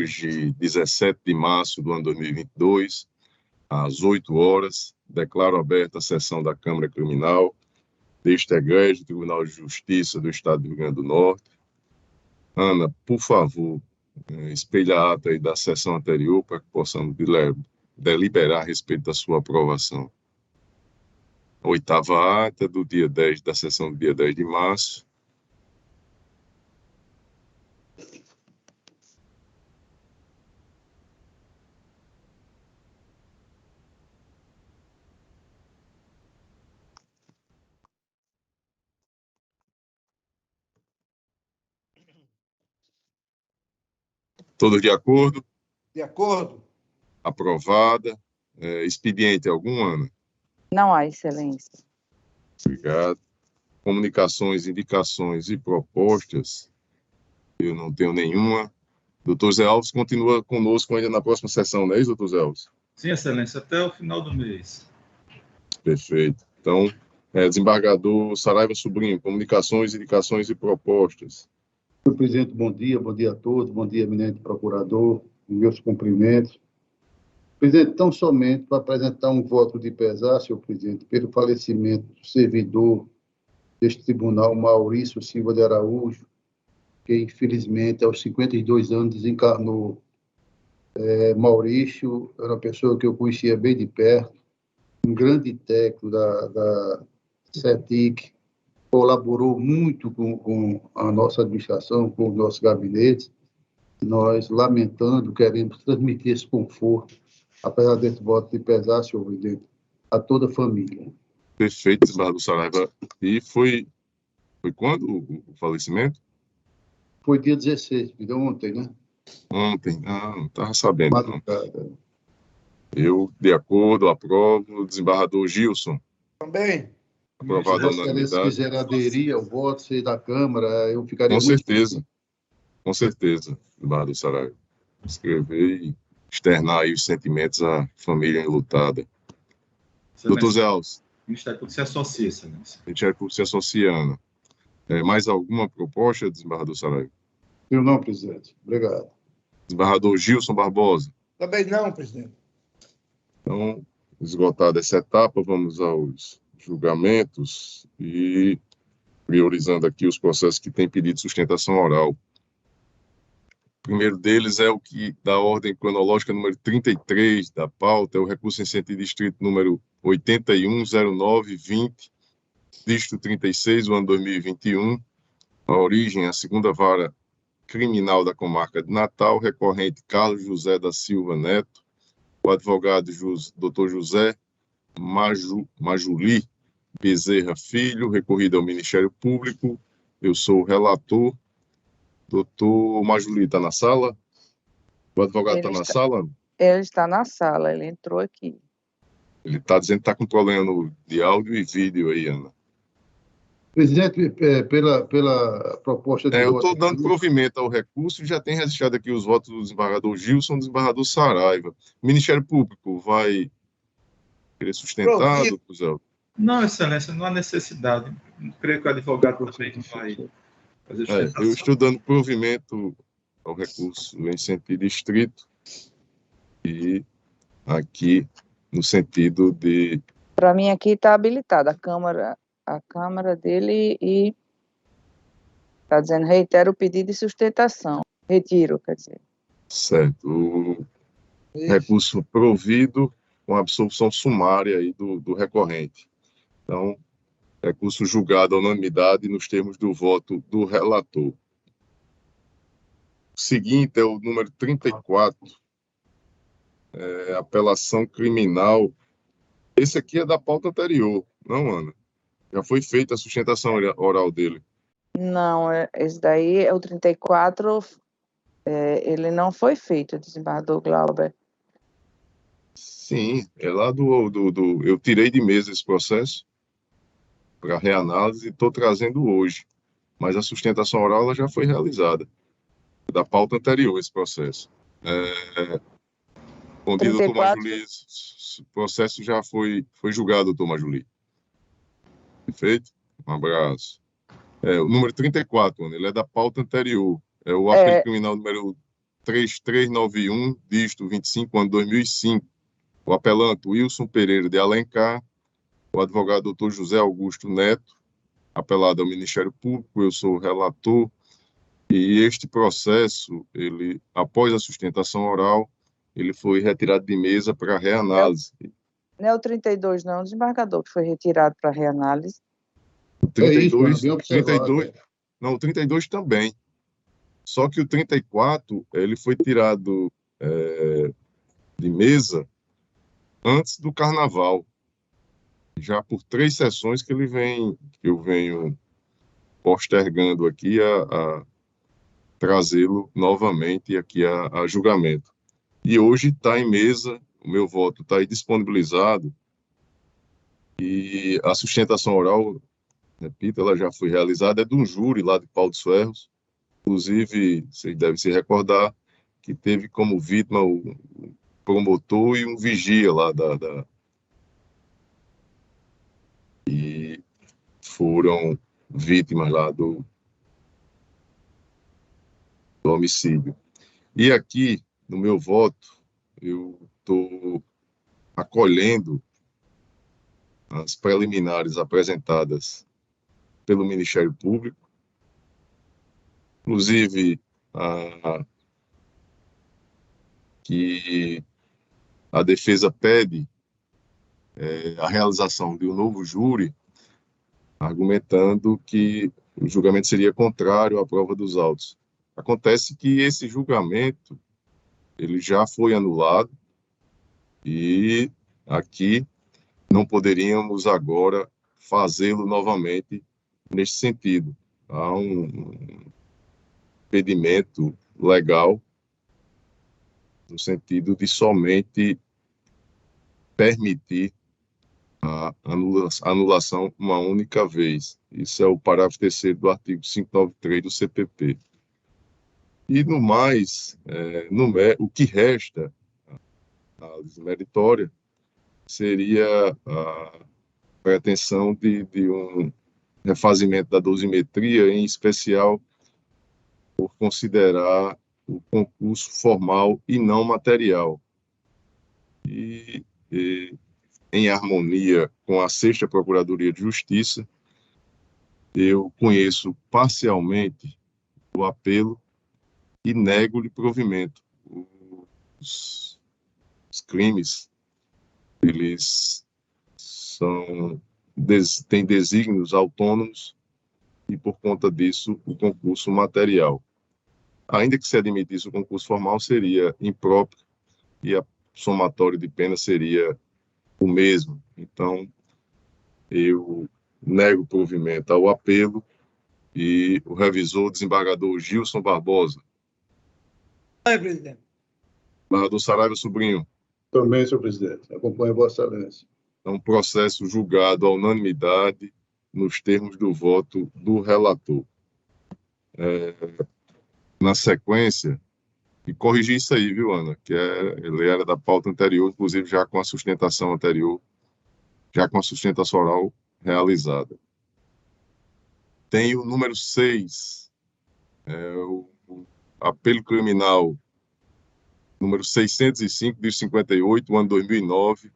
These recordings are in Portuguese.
hoje, 17 de março do ano 2022, às 8 horas, declaro aberta a sessão da Câmara Criminal deste egrégio Tribunal de Justiça do Estado do Rio Grande do Norte. Ana, por favor, espelha a ata aí da sessão anterior para que possamos deliberar a respeito da sua aprovação. A 8ª ata do dia 10, da sessão do dia 10 de março. Todos de acordo? De acordo. Aprovada. Expediente algum, Ana? Não há, Excelência. Obrigado. Comunicações, indicações e propostas. Eu não tenho nenhuma. Doutor Zé Alves continua conosco ainda na próxima sessão, não é isso, doutor Zé Alves? Sim, Excelência, até o final do mês. Perfeito. Então, desembargador Saraiva Sobrinho, comunicações, indicações e propostas. Senhor presidente, bom dia a todos, bom dia, eminente procurador, meus cumprimentos. Presidente, tão somente para apresentar um voto de pesar, senhor presidente, pelo falecimento do servidor deste tribunal, Maurício Silva de Araújo, que infelizmente aos 52 anos desencarnou. Maurício era uma pessoa que eu conhecia bem de perto, um grande técnico da CETIC, colaborou muito com a nossa administração, com o nosso gabinete. Nós, lamentando, queremos transmitir esse conforto, apesar desse voto de pesar, senhor presidente, a toda a família. Perfeito, desembargador Saraiva. E foi quando o falecimento? Foi dia 16, ontem, né? Ontem. Não estava sabendo. Madrugada. Eu, de acordo, aprovo. Desembargador Gilson. Também. Aprovado a Se unanimidade. quiser aderir ao voto, ser da Câmara, eu ficaria Com muito certeza. feliz. Com certeza, desembargador Saraiva. Escrever e externar aí os sentimentos à família enlutada. Doutor Zé Alves. O Ministério Público se associa, Excelência. O Ministério Público se associa, Ana. Mais alguma proposta, desembargador Saraiva? Eu não, presidente. Obrigado. Desembargador Gilson Barbosa. Também não, presidente. Então, esgotada essa etapa, vamos aos julgamentos e priorizando aqui os processos que têm pedido de sustentação oral. O primeiro deles é o que da ordem cronológica número 33 da pauta, é o recurso em sentido distrito número 810920, distrito 36, do ano 2021, a origem, a segunda vara criminal da comarca de Natal, recorrente Carlos José da Silva Neto, o advogado Dr. José Majuli Bezerra Filho, recorrido ao Ministério Público. Eu sou o relator. Doutor Majuli está na sala? O advogado está na sala? Ele está na sala, ele entrou aqui. Ele está dizendo que está com problema de áudio e vídeo aí, Ana. Presidente, pela proposta de eu voto... estou dando provimento ao recurso e já tem registrado aqui os votos do desembargador Gilson e do desembargador Saraiva. O Ministério Público vai querer sustentar, doutor Zé? Não, Excelência, não há necessidade. Não creio que o advogado também vai fazer sustentação. Eu estou dando provimento ao recurso em sentido estrito e aqui no sentido de... Para mim aqui está habilitada a Câmara dele e está dizendo, reitero o pedido de sustentação. Retiro, quer dizer. Certo. O recurso provido com absolvição sumária aí do recorrente. Então, recurso julgado à unanimidade nos termos do voto do relator. O seguinte é o número 34, apelação criminal. Esse aqui é da pauta anterior, não, Ana? Já foi feita a sustentação oral dele. Não, esse daí é o 34, ele não foi feito, desembargador Glauber. Sim, é lá eu tirei de mesa esse processo para reanálise e estou trazendo hoje. Mas a sustentação oral ela já foi realizada. Da pauta anterior, esse processo. Bom dia, doutor Majuli. O processo já foi julgado, doutor Majuli. Perfeito? Um abraço. O número 34, ele é da pauta anterior. É o apelo criminal número 3391, dígito 25, ano 2005. O apelante Wilson Pereira de Alencar, o advogado Dr. José Augusto Neto, apelado ao Ministério Público, eu sou o relator, e este processo, ele, após a sustentação oral, ele foi retirado de mesa para reanálise. Não é o 32, não, o desembargador, que foi retirado para reanálise. O 32, isso, bem observado, 32, não, o 32 também. Só que o 34, ele foi tirado de mesa antes do Carnaval. Já por 3 sessões que eu venho postergando aqui a trazê-lo novamente aqui a julgamento. E hoje está em mesa, o meu voto está aí disponibilizado, e a sustentação oral, repito, ela já foi realizada, é de um júri lá de Pau dos Ferros. Inclusive, vocês devem se recordar que teve como vítima o promotor e um vigia lá e foram vítimas lá do homicídio. E aqui, no meu voto, eu estou acolhendo as preliminares apresentadas pelo Ministério Público, inclusive que a defesa pede a realização de um novo júri, argumentando que o julgamento seria contrário à prova dos autos. Acontece que esse julgamento ele já foi anulado e aqui não poderíamos agora fazê-lo novamente nesse sentido. Há um impedimento legal no sentido de somente permitir a anulação uma única vez. Isso é o parágrafo 3º do artigo 593 do CPP. E, no mais, o que resta, a análise meritória, seria a pretensão de um refazimento da dosimetria, em especial por considerar o concurso formal e não material. E em harmonia com a 6ª Procuradoria de Justiça, eu conheço parcialmente o apelo e nego-lhe provimento. Os crimes, eles têm desígnios autônomos e, por conta disso, o concurso material. Ainda que se admitisse o concurso formal, seria impróprio e a somatória de pena seria o mesmo. Então, eu nego provimento ao apelo e o revisor, desembargador Gilson Barbosa. Presidente. Desembargador Saraiva Sobrinho. Também, senhor presidente. Acompanho Vossa Excelência. É um processo julgado à unanimidade nos termos do voto do relator. Na sequência, e corrigir isso aí, viu, Ana? Que ele era da pauta anterior, inclusive já com a sustentação anterior, já com a sustentação oral realizada. Tem o número 6, o apelo criminal número 605, de 58, ano 2009,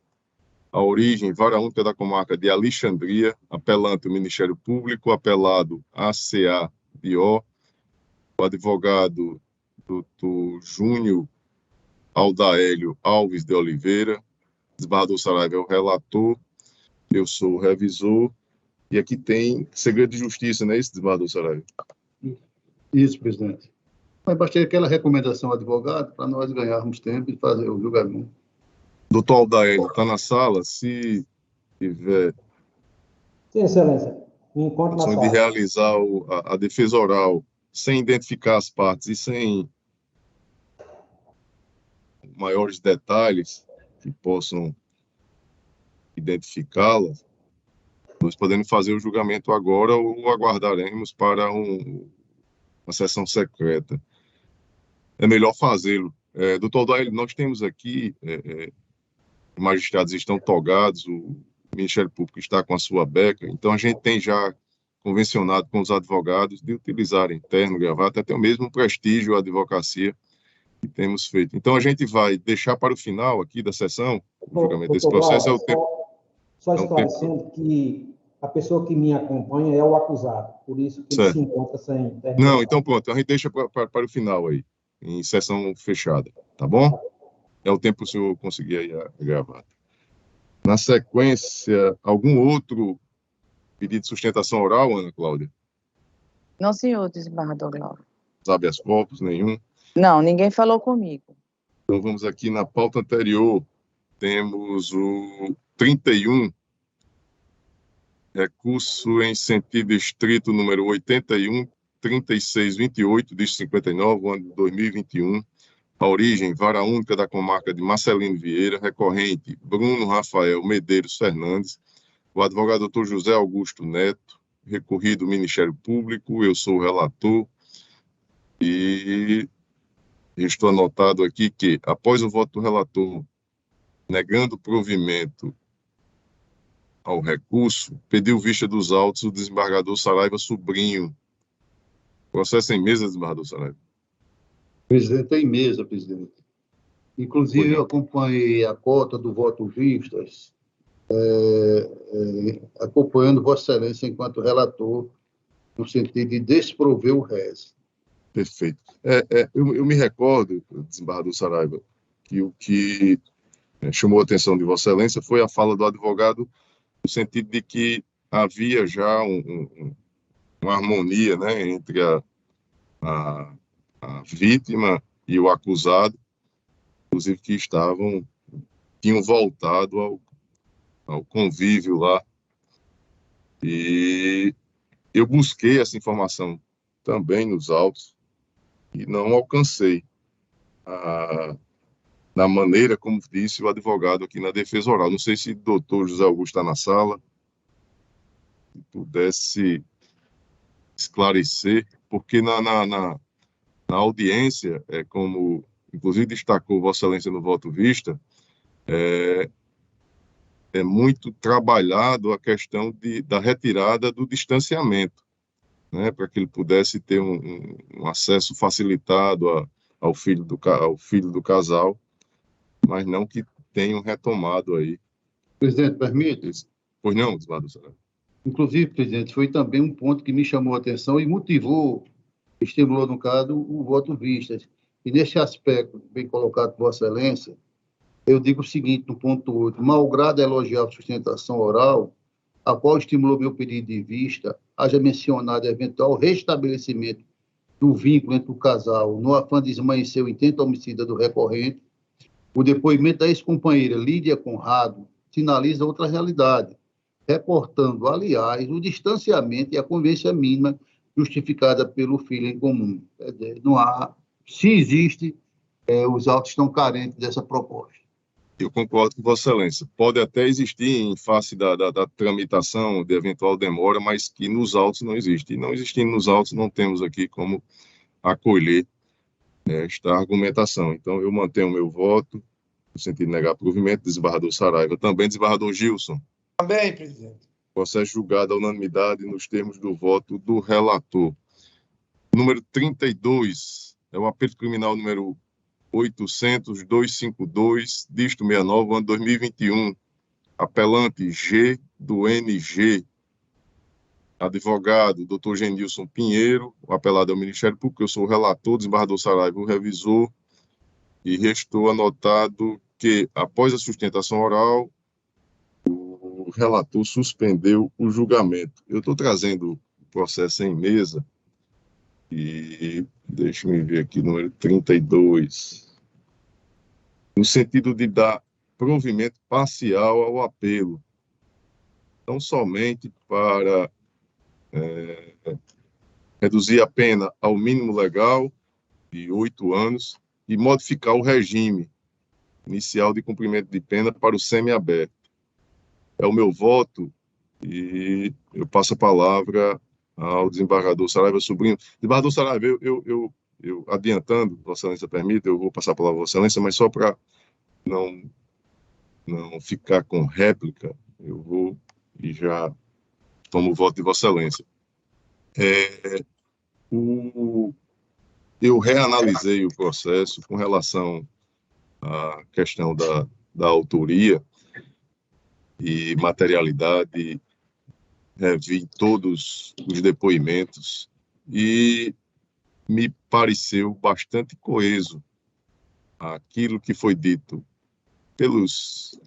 a origem, Vara Única da Comarca de Alexandria, apelante o Ministério Público, apelado ACA-DO, o advogado Dr. Júnior Aldaélio Alves de Oliveira, desembargador Saraiva é o relator, eu sou o revisor, e aqui tem segredo de justiça, não é isso, desembargador Saraiva? Isso, presidente. Mas bastei aquela recomendação ao advogado para nós ganharmos tempo e fazer o julgamento. Doutor Aldaélio, está na sala? Se tiver... Sim, excelência. Me encontro na de sala. realizar a defesa oral sem identificar as partes e sem maiores detalhes que possam identificá-las, nós podemos fazer o julgamento agora ou aguardaremos para uma sessão secreta. É melhor fazê-lo. Doutor Aldaélio, nós temos aqui, os magistrados estão togados, o Ministério Público está com a sua beca, então a gente tem já convencionado com os advogados de utilizarem terno, gravata, até mesmo prestígio à advocacia que temos feito. Então, a gente vai deixar para o final aqui da sessão o julgamento desse Doutor processo. Glauber, só esclarecendo que a pessoa que me acompanha é o acusado, por isso que ele Certo. se encontra sem terminar. Não, então pronto, a gente deixa para o final aí, em sessão fechada, tá bom? É o tempo que o senhor conseguir aí a gravata. Na sequência, algum outro pedido de sustentação oral, Ana Cláudia? Não, senhor desembargador Glauber. Habeas corpus, nenhum. Não, ninguém falou comigo. Então vamos aqui na pauta anterior, temos o 31, recurso em sentido estrito número 81.3628, diz 59, ano de 2021, a origem, vara única da comarca de Marcelino Vieira, recorrente, Bruno Rafael Medeiros Fernandes, o advogado doutor José Augusto Neto, recorrido Ministério Público, eu sou o relator, e estou anotado aqui que, após o voto do relator, negando provimento ao recurso, pediu vista dos autos o desembargador Saraiva Sobrinho. Processo em mesa, desembargador Saraiva. Presidente, em mesa, presidente. Inclusive, eu acompanhei a cota do voto vistas, acompanhando Vossa Excelência enquanto relator, no sentido de desprover o réis. Perfeito. Eu me recordo, desembargador Saraiva, que o que chamou a atenção de Vossa Excelência foi a fala do advogado, no sentido de que havia já uma harmonia, né, entre a vítima e o acusado, inclusive que tinham voltado ao convívio lá. E eu busquei essa informação também nos autos e não alcancei na maneira como disse o advogado aqui na defesa oral. Não sei se o doutor José Augusto está na sala, se pudesse esclarecer, porque na audiência, como inclusive destacou Vossa Excelência no voto vista, é muito trabalhado a questão da retirada do distanciamento, né, para que ele pudesse ter um acesso facilitado ao filho do casal, mas não que tenham retomado aí. Presidente, permite? Pois não, desembargador Saraiva. Inclusive, presidente, foi também um ponto que me chamou a atenção e motivou, estimulou, no caso, o voto vistas. E nesse aspecto, bem colocado por Vossa Excelência, eu digo o seguinte, no ponto 8, malgrado elogiar a sustentação oral, a qual estimulou meu pedido de vista, haja mencionado eventual restabelecimento do vínculo entre o casal, no afã de esmaecer o intento homicida do recorrente, o depoimento da ex-companheira Lídia Conrado sinaliza outra realidade, reportando, aliás, o distanciamento e a convivência mínima justificada pelo filho em comum. Não há, se existe, os autos estão carentes dessa proposta. Eu concordo com Vossa Excelência. Pode até existir em face da tramitação de eventual demora, mas que nos autos não existe. E não existindo nos autos, não temos aqui como acolher esta argumentação. Então, eu mantenho o meu voto, no sentido de negar provimento, desembargador Saraiva. Também, desembargador Gilson. Também, presidente. Processo julgado à unanimidade nos termos do voto do relator. Número 32, é o apelo criminal número 800-252, dígito 69, ano 2021. Apelante G do NG. Advogado, doutor Genilson Pinheiro. O apelado é o Ministério Público. Eu sou o relator, desembargador Saraiva, o revisor. E restou anotado que, após a sustentação oral, o relator suspendeu o julgamento. Eu estou trazendo o processo em mesa e deixe-me ver aqui, número 32, no sentido de dar provimento parcial ao apelo, não somente para reduzir a pena ao mínimo legal, de 8 anos, e modificar o regime inicial de cumprimento de pena para o semiaberto. É o meu voto e eu passo a palavra ao desembargador Saraiva Sobrinho. Desembargador Saraiva, eu adiantando, Vossa Excelência permite, eu vou passar a palavra a Vossa Excelência, mas só para não ficar com réplica, eu vou e já tomo o voto de Vossa Excelência. eu reanalisei o processo com relação à questão da autoria e materialidade, vi todos os depoimentos e me pareceu bastante coeso aquilo que foi dito pelos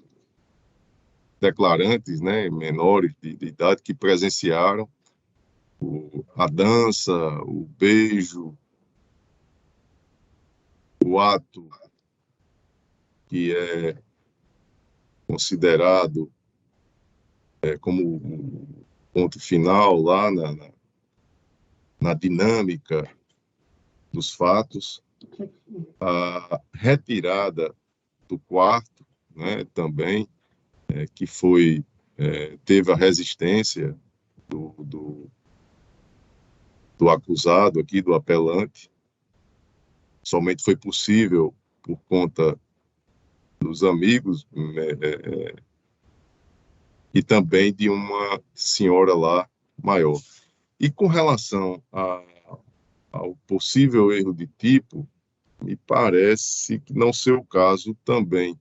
declarantes, né, menores de idade, que presenciaram a dança, o beijo, o ato que é considerado como o ponto final lá na dinâmica dos fatos, a retirada do quarto, né, também, que teve a resistência do acusado aqui, do apelante, somente foi possível por conta dos amigos e também de uma senhora lá maior. E com relação ao possível erro de tipo, me parece que não ser o caso também,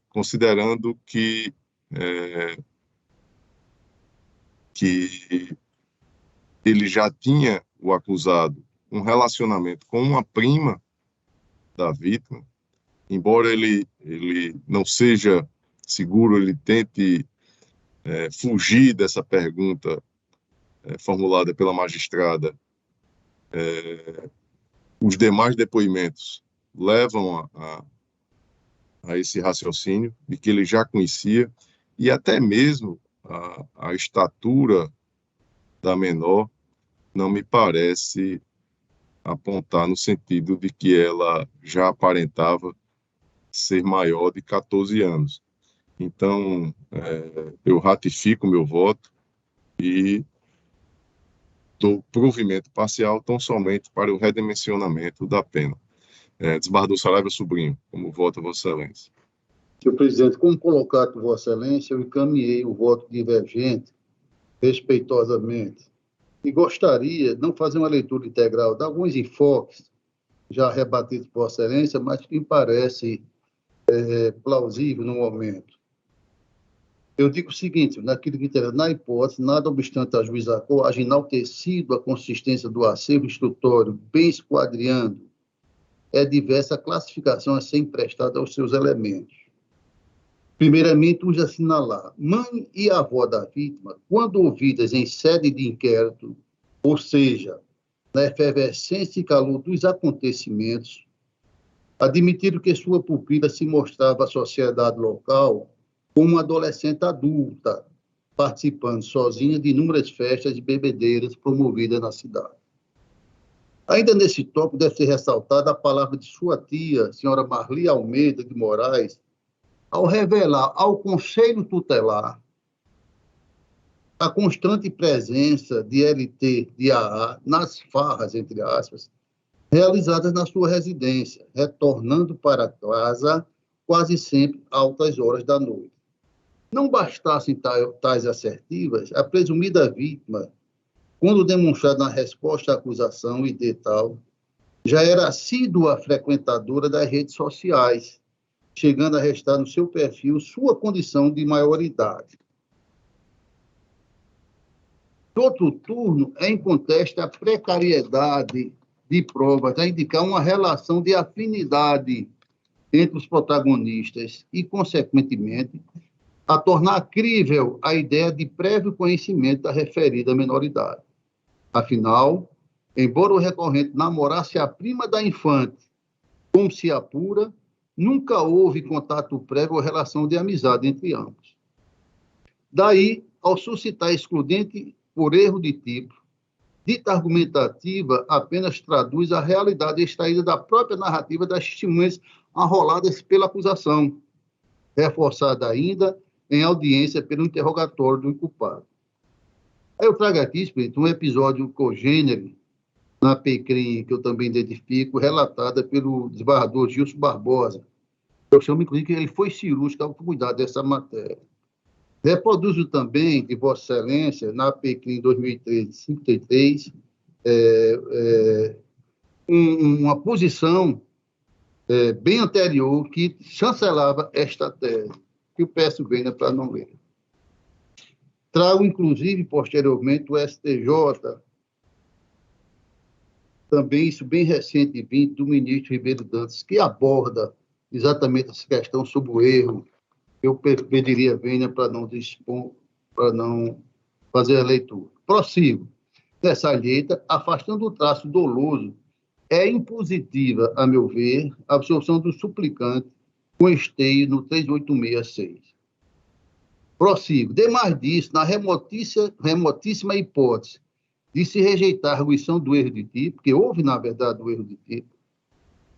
considerando que ele já tinha, o acusado, um relacionamento com uma prima da vítima, embora ele não seja seguro, ele tente fugir dessa pergunta formulada pela magistrada. Os demais depoimentos levam a esse raciocínio de que ele já conhecia, e até mesmo a estatura da menor não me parece apontar no sentido de que ela já aparentava ser maior de 14 anos. Então, eu ratifico meu voto e dou provimento parcial tão somente para o redimensionamento da pena. Desembargador Saraiva Sobrinho, como vota Vossa Excelência? Senhor presidente, como colocado por Vossa Excelência, eu encaminhei o voto divergente respeitosamente e gostaria de não fazer uma leitura integral de alguns enfoques já rebatidos por Vossa Excelência, mas que me parece plausível no momento. Eu digo o seguinte, naquilo que interessa, na hipótese, nada obstante a juíza haja enaltecido a consistência do acervo instrutório, bem esquadriando, é diversa a classificação a ser emprestada aos seus elementos. Primeiramente, urge assinalar, mãe e avó da vítima, quando ouvidas em sede de inquérito, ou seja, na efervescência e calor dos acontecimentos, admitiram que sua pupila se mostrava à sociedade local como uma adolescente adulta, participando sozinha de inúmeras festas e bebedeiras promovidas na cidade. Ainda nesse tópico, deve ser ressaltada a palavra de sua tia, senhora Marli Almeida de Moraes, ao revelar ao Conselho Tutelar a constante presença de LT, de AA, nas farras, entre aspas, realizadas na sua residência, retornando para casa quase sempre a altas horas da noite. Não bastassem tais assertivas, a presumida vítima, quando demonstrada na resposta à acusação e de tal, já era assídua frequentadora das redes sociais, chegando a restar no seu perfil sua condição de maioridade. De outro turno, é inconteste a precariedade de provas a indicar uma relação de afinidade entre os protagonistas e, consequentemente, a tornar crível a ideia de prévio conhecimento da referida menoridade. Afinal, embora o recorrente namorasse a prima da infante, como se apura, nunca houve contato prévio ou relação de amizade entre ambos. Daí, ao suscitar excludente por erro de tipo, dita argumentativa apenas traduz a realidade extraída da própria narrativa das testemunhas arroladas pela acusação, reforçada ainda em audiência pelo interrogatório do inculpado. Aí eu trago aqui, Espírito, um episódio congênere na PECRIM, que eu também identifico, relatada pelo desembargador Gilson Barbosa. Eu chamo, inclusive, que ele foi cirúrgico ao cuidar dessa matéria. Reproduzo também, de Vossa Excelência, na PECRIM 2013-53, uma posição bem anterior que chancelava esta tese, que eu peço vênia para não ler. Trago, inclusive, posteriormente, o STJ, também isso bem recentemente, do ministro Ribeiro Dantas, que aborda exatamente essa questão sobre o erro. Eu pediria vênia para não dispor, para não fazer a leitura. Prossigo. Nessa alheita, afastando o traço doloso, é impositiva, a meu ver, a absorção do suplicante com esteio no 3866. Prossigo. Demais disso, na remotíssima hipótese de se rejeitar a arguição do erro de tipo, porque houve, na verdade, o erro de tipo,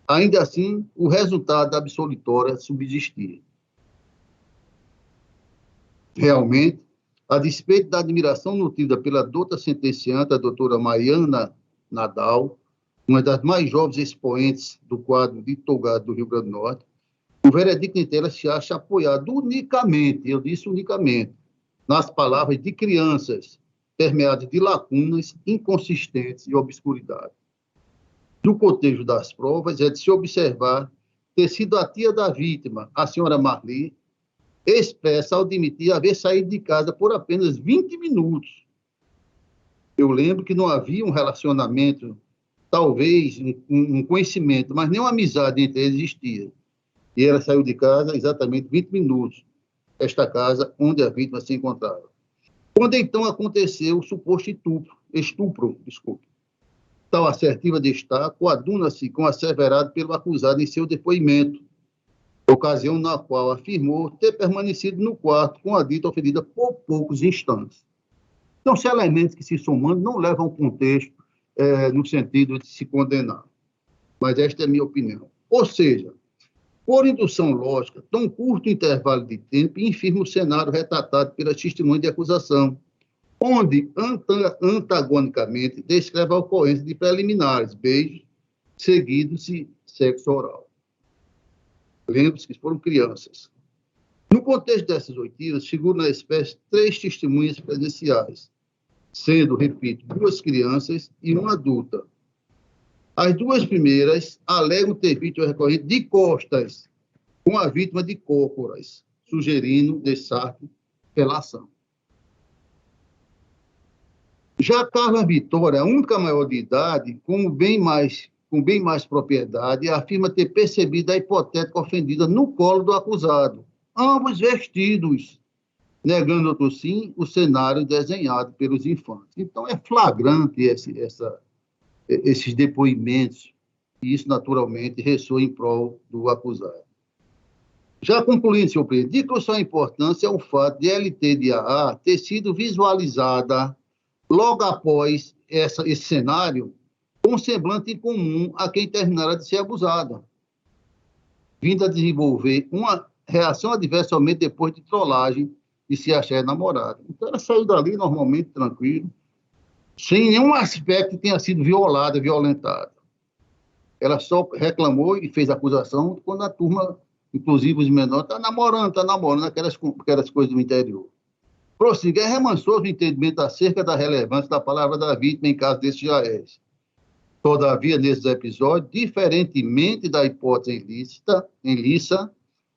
ainda assim, o resultado absolutório subsistia. Realmente, a despeito da admiração nutrida pela douta sentenciante, a doutora Maiana Nadal, uma das mais jovens expoentes do quadro de Togado do Rio Grande do Norte, o veredicto inteiro se acha apoiado unicamente, eu disse unicamente, nas palavras de crianças, permeadas de lacunas, inconsistentes e obscuridade. No cotejo das provas, é de se observar ter sido a tia da vítima, a senhora Marli, expressa ao admitir haver saído de casa por apenas 20 minutos. Eu lembro que não havia um relacionamento, talvez um conhecimento, mas nem uma amizade entre eles existia. E ela saiu de casa exatamente 20 minutos, esta casa onde a vítima se encontrava. Quando então aconteceu o suposto estupro, tal assertiva destaque coaduna-se com asseverado pelo acusado em seu depoimento, ocasião na qual afirmou ter permanecido no quarto com a dita oferida por poucos instantes. Então, são elementos que, se somando, não levam ao contexto no sentido de se condenar. Mas esta é a minha opinião. Ou seja, por indução lógica, tão curto intervalo de tempo infirma o cenário retratado pelas testemunhas de acusação, onde, antagonicamente, descreve a ocorrência de preliminares, beijos, seguido-se sexo oral. Lembre-se que foram crianças. No contexto dessas oitivas, figuram na espécie 3 testemunhas presenciais, sendo, repito, 2 crianças e uma adulta. As 2 primeiras alegam ter visto o recorrente de costas com a vítima de cócoras, sugerindo, de sarto, relação. Já Carla Vitória, a única maior de idade, com bem mais propriedade, afirma ter percebido a hipotética ofendida no colo do acusado, ambos vestidos, negando, outro sim, o cenário desenhado pelos infantes. Então, é flagrante esses depoimentos, e isso, naturalmente, ressoa em prol do acusado. Já concluindo, senhor presidente, de crucial importância é o fato de LT de AA ter sido visualizada logo após esse cenário, com um semblante incomum a quem terminara de ser abusada, vindo a desenvolver uma reação adversa somente depois de trollagem e se achar namorada. Então, ela saiu dali normalmente, tranquilo, sem nenhum aspecto que tenha sido violada, violentada. Ela só reclamou e fez acusação quando a turma, inclusive os menores, está namorando, aquelas coisas do interior. Prossiga, é remansoso o entendimento acerca da relevância da palavra da vítima em caso desses jaez. Todavia, nesses episódios, diferentemente da hipótese ilícita,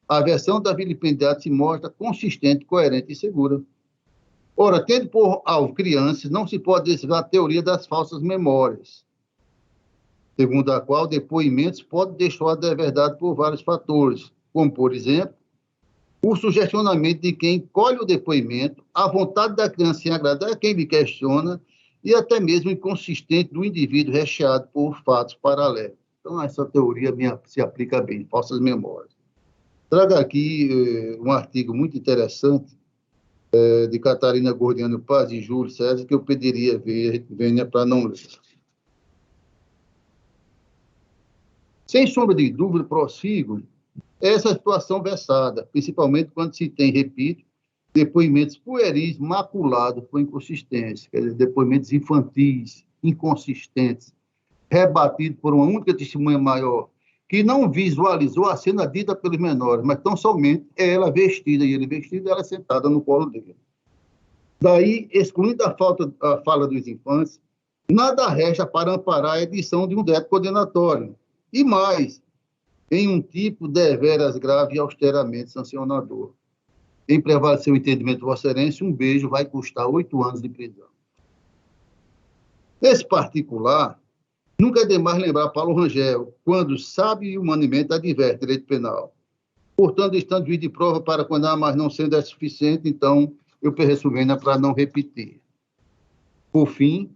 a versão da vilipendiada se mostra consistente, coerente e segura. Ora, tendo por alvo crianças, não se pode desviar a teoria das falsas memórias, segundo a qual depoimentos podem deixar de verdade por vários fatores, como, por exemplo, o sugestionamento de quem colhe o depoimento, a vontade da criança em agradar a quem lhe questiona e até mesmo o inconsistente do indivíduo recheado por fatos paralelos. Então, essa teoria se aplica bem, falsas memórias. Trago aqui um artigo muito interessante de Catarina Gordiano Paz e Júlio César, que eu pediria vênia para não ler. Sem sombra de dúvida, prossigo essa situação versada, principalmente quando se tem, repito, depoimentos pueris maculados por inconsistência, quer dizer, depoimentos infantis, inconsistentes, rebatidos por uma única testemunha maior, que não visualizou a cena dita pelos menores, mas tão somente ela vestida e ele vestido, ela sentada no colo dele. Daí, excluindo a fala dos infantes, nada resta para amparar a edição de um decreto condenatório. E mais, em um tipo deveras grave e austeramente sancionador. Em prevalecer o entendimento de Vossa Excelência, um beijo vai custar 8 anos de prisão. Nesse particular, nunca é demais lembrar Paulo Rangel, quando sabe e humanamente adverte direito penal. Portanto, estando juiz de prova para condenar, mas não sendo suficiente, então eu peço vênia para não repetir. Por fim,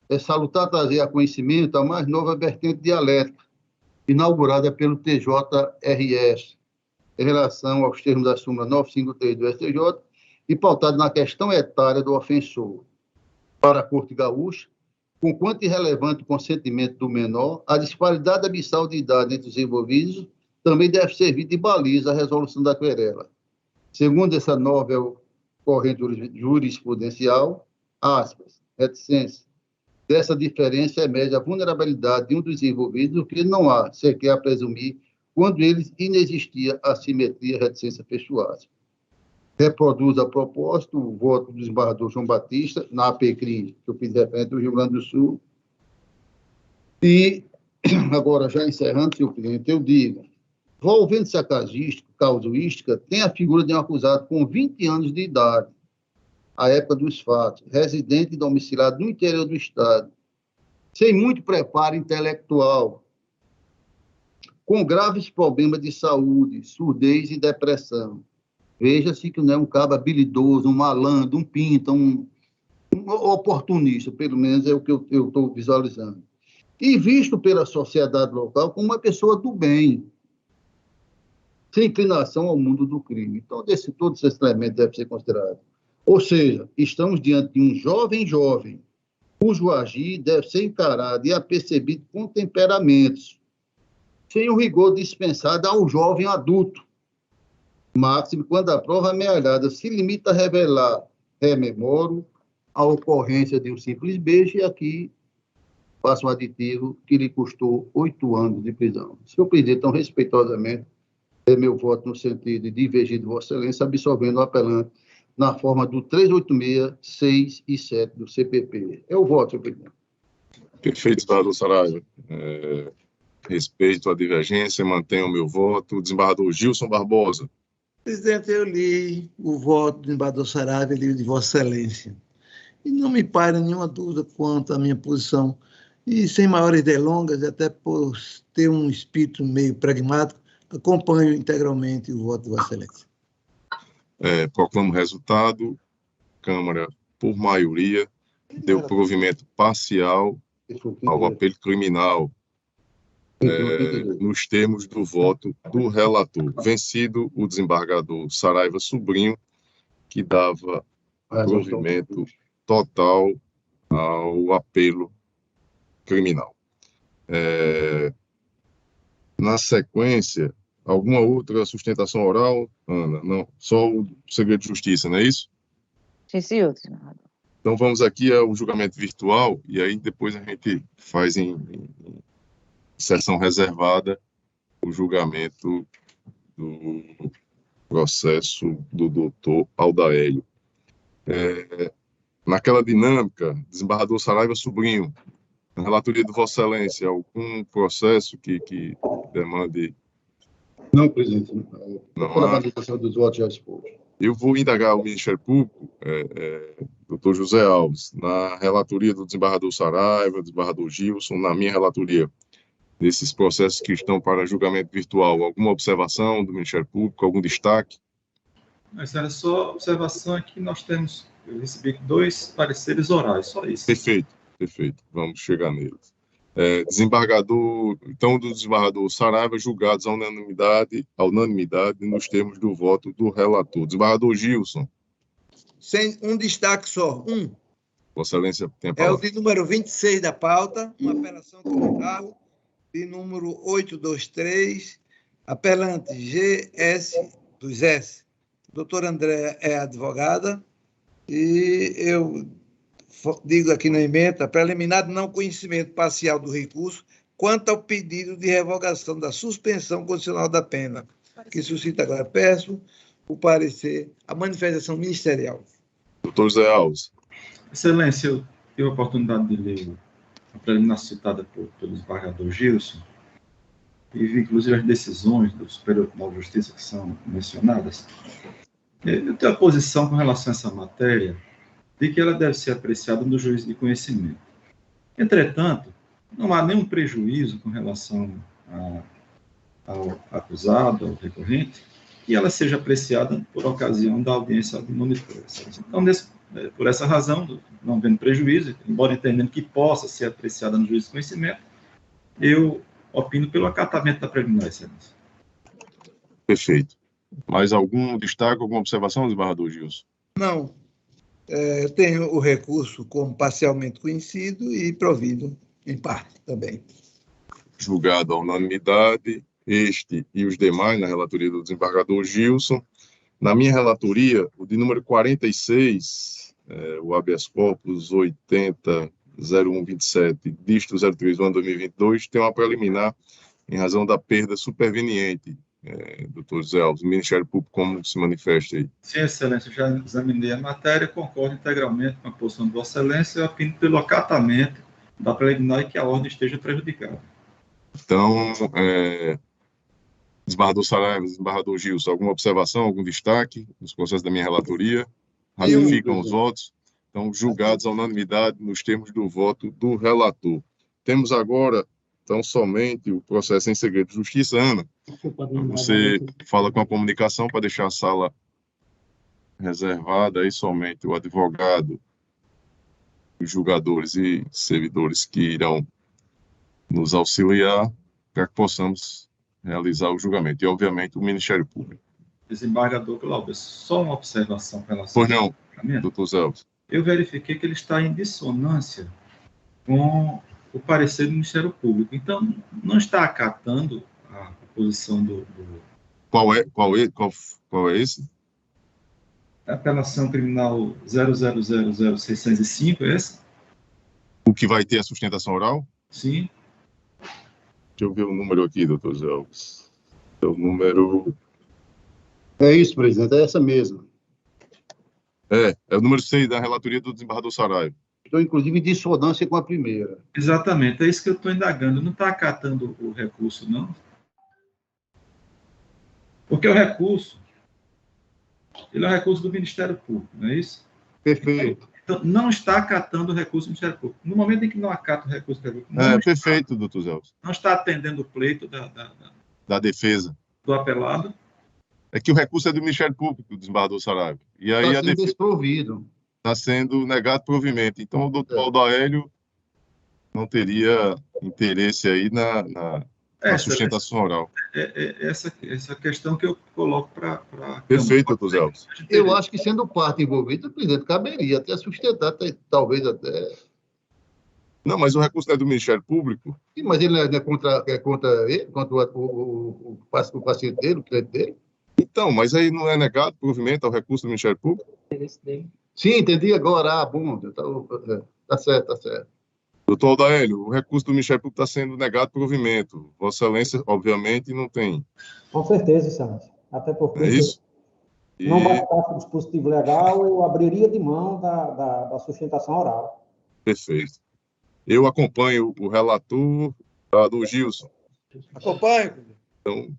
é salutar trazer a conhecimento a mais nova vertente dialética, inaugurada pelo TJRS, em relação aos termos da súmula 953 do STJ e pautado na questão etária do ofensor. Para a Corte Gaúcha, conquanto irrelevante o consentimento do menor, a disparidade abissal de idade entre os envolvidos também deve servir de baliza à resolução da querela. Segundo essa nova corrente jurisprudencial, aspas, reticência, dessa diferença emerge a vulnerabilidade de um dos envolvidos, o que não há sequer a presumir quando eles inexistia a simetria reticência fechuada. Reproduz a propósito o voto do desembargador João Batista, na APCRI, que eu fiz referente do Rio Grande do Sul. E, agora, já encerrando, senhor presidente, eu digo, envolvendo-se a casuística, tem a figura de um acusado com 20 anos de idade, à época dos fatos, residente e domiciliado no interior do Estado, sem muito preparo intelectual, com graves problemas de saúde, surdez e depressão. Veja-se que não é um cabo habilidoso, um malandro, um pinta, um oportunista, pelo menos é o que eu estou visualizando. E visto pela sociedade local como uma pessoa do bem, sem inclinação ao mundo do crime. Então, todos esses elementos devem ser considerados. Ou seja, estamos diante de um jovem, cujo agir deve ser encarado e apercebido com temperamentos, sem o rigor dispensado ao jovem adulto, máximo quando a prova amealhada se limita a revelar, rememoro, a ocorrência de um simples beijo, e aqui faço um aditivo que lhe custou 8 anos de prisão. Senhor presidente, então, respeitosamente, é meu voto no sentido de divergir de Vossa Excelência, absolvendo o apelante na forma do 386, 6 e 7 do CPP. É o voto, senhor presidente. Perfeito, desembargador Saraiva. Respeito a divergência, mantenho o meu voto. Desembargador Gilson Barbosa. Presidente, eu li o voto do desembargador Saraiva e li o de Vossa Excelência. E não me paira nenhuma dúvida quanto à minha posição. E sem maiores delongas, até por ter um espírito meio pragmático, acompanho integralmente o voto de Vossa Excelência. Proclamo o resultado. Câmara, por maioria, deu provimento parcial ao apelo criminal nos termos do voto do relator. Vencido o desembargador Saraiva Sobrinho, que dava provimento total ao apelo criminal. Na sequência, alguma outra sustentação oral, Ana? Não, só o segredo de justiça, não é isso? Sim, senhor, desembargador. Então vamos aqui ao julgamento virtual, e aí depois a gente faz em sessão reservada o julgamento do processo do doutor Aldaélio. Naquela dinâmica, desembargador Saraiva Sobrinho, na relatoria de Vossa Excelência, algum processo que demande... Não, presidente. Não Pela há. validação dos votos já expostos. Eu vou indagar o Ministério Público, doutor José Alves, na relatoria do desembargador Saraiva, desembargador Gilson, na minha relatoria, desses processos que estão para julgamento virtual. Alguma observação do Ministério Público, algum destaque? Mas era só a observação que nós temos, eu recebi 2 pareceres orais, só isso. Perfeito. Vamos chegar neles. Desembargador, então, do desembargador Saraiva, julgados à unanimidade nos termos do voto do relator. Desembargador Gilson. Sem um destaque só, Vossa Excelência tem a é o palavra. de número 26 da pauta, uma apelação criminal de número 823, apelante GS dos S. Doutora André é advogada e eu digo aqui na emenda, preliminar de não conhecimento parcial do recurso quanto ao pedido de revogação da suspensão condicional da pena, que suscita agora. Peço o parecer, a manifestação ministerial. Doutor José Alves. Excelência, eu tive a oportunidade de ler a preliminar citada pelo desembargador Gilson, e inclusive as decisões do Superior Tribunal de Justiça que são mencionadas, eu tenho a posição com relação a essa matéria de que ela deve ser apreciada no juízo de conhecimento. Entretanto, não há nenhum prejuízo com relação ao acusado, ao recorrente, que ela seja apreciada por ocasião da audiência de monitor. Então, por essa razão, não vendo prejuízo, embora entendendo que possa ser apreciada no juízo de conhecimento, eu opino pelo acatamento da preliminar, excelência. Perfeito. Mais algum destaque, alguma observação, desembargador Gilson? Não. Tenho o recurso como parcialmente conhecido e provido em parte também. Julgado a unanimidade, este e os demais, na relatoria do desembargador Gilson. Na minha relatoria, o de número 46, o habeas corpus 80.0127, dígito 03 do ano 2022, tem uma preliminar em razão da perda superveniente. Doutor Zé Alves, o Ministério Público, como se manifesta aí? Sim, excelência, eu já examinei a matéria, concordo integralmente com a posição de Vossa Excelência e opino pelo acatamento da preliminar e que a ordem esteja prejudicada. Então, desembargador Saraiva, desembargador Gilson, alguma observação, algum destaque nos processos da minha relatoria? Ratificam os votos? Então, julgados à unanimidade nos termos do voto do relator. Temos agora, então, somente o processo em segredo de justiça. Ana, você fala com a comunicação para deixar a sala reservada aí somente o advogado, os julgadores e servidores que irão nos auxiliar para que possamos realizar o julgamento. E, obviamente, o Ministério Público. Desembargador Cláudio, só uma observação com relação ao julgamento. Pois não, doutor Zé Alves. Eu verifiquei que ele está em dissonância com o parecer do Ministério Público. Então, não está acatando a posição do... Qual é esse? A apelação criminal 00000605, é essa? O que vai ter a sustentação oral? Sim. Deixa eu ver o número aqui, doutor Zé Alves. É o número... É isso, presidente, é essa mesma. É o número 6 da relatoria do desembargador Saraiva. Estou, inclusive, em dissonância com a primeira. Exatamente, é isso que eu estou indagando. Não está acatando o recurso, não? Porque o recurso, ele é um recurso do Ministério Público, não é isso? Perfeito. Então, não está acatando o recurso do Ministério Público. No momento em que não acata o recurso do Ministério Público... Perfeito, doutor Zé Alves. Não está atendendo o pleito da defesa. Do apelado. É que o recurso é do Ministério Público, do desembargador Saraiva. E aí está sendo desprovido. Está sendo negado provimento. Então, o doutor Aldaélio não teria interesse aí na sustentação oral. Essa questão que eu coloco para... Perfeito, doutor Zé Alves. Eu acho que, sendo parte envolvida, o presidente caberia até sustentar, talvez até... Não, mas o recurso não é do Ministério Público? Sim, mas ele é contra ele, contra o paciente dele, o cliente dele? Então, mas aí não é negado provimento ao recurso do Ministério Público? Sim, entendi agora. Bom, tá certo. Doutor Aldaélio, o recurso do Ministério Público está sendo negado provimento. Vossa Excelência, obviamente, não tem. Com certeza, Excelência. Até porque, é isso? Não bastasse o dispositivo legal, eu abriria de mão da sustentação oral. Perfeito. Eu acompanho o relator, do Gilson. Acompanho. Então,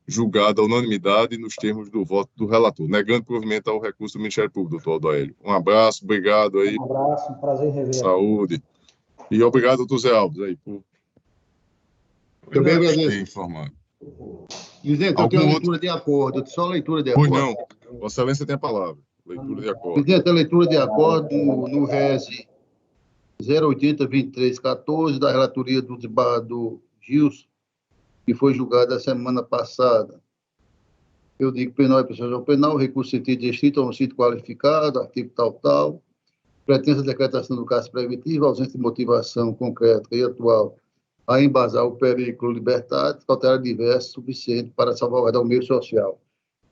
julgado a unanimidade nos termos do voto do relator, negando provimento ao recurso do Ministério Público, doutor Aldaélio. Um abraço, obrigado aí. Um abraço, um prazer em rever. Saúde. E obrigado, doutor Zé Alves, aí, por Também agradeço. Informado. Presidente, eu tenho a leitura de acordo, só a leitura de acordo. Pois não, Vossa Excelência tem a palavra. Leitura de acordo. Presidente, a leitura de acordo no RES 080-2314, da relatoria do desembargador Gilson, que foi julgada a semana passada. Eu digo penal e processual penal, recurso sentido restrito, homicídio qualificado, artigo tal, pretensa decretação do caso preventivo, ausência de motivação concreta e atual a embasar o perigo libertado, cautelar diverso suficiente para salvaguardar o meio social.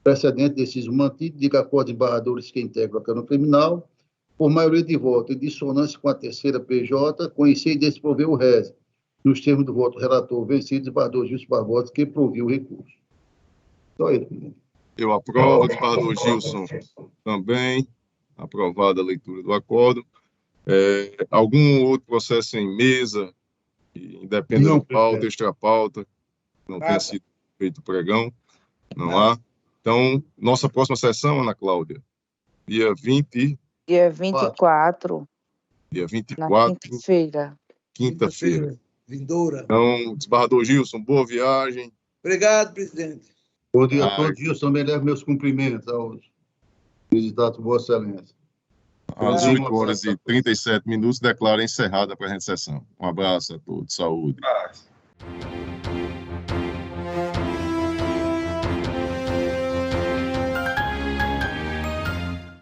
Precedente deciso mantido, diga a cor de embargadores que integram a Câmara Criminal, por maioria de voto em dissonância com a terceira PJ, conhecer e desprover o RES, nos termos do voto relator vencido, desembargador Gilson Barbosa, que proviu o recurso. Só isso. Eu aprovo, desembargador Gilson também. Aprovada a leitura do acordo. Algum outro processo em mesa, independente Não, de pauta, presidente. extra-pauta, não tenha Nada. sido feito pregão? Não Nada. há? Então, nossa próxima sessão, Ana Cláudia, dia 20, Dia 24, dia na 24, quinta-feira. quinta-feira. Vindoura. Então, desembargador Gilson, boa viagem. Obrigado, presidente. Bom dia a Ah, todos. Gilson, também levo meus cumprimentos aos candidatos Vossa Excelência. Às Sim. 8h37, declaro encerrada a presente sessão. Um abraço a todos. Saúde. Paz.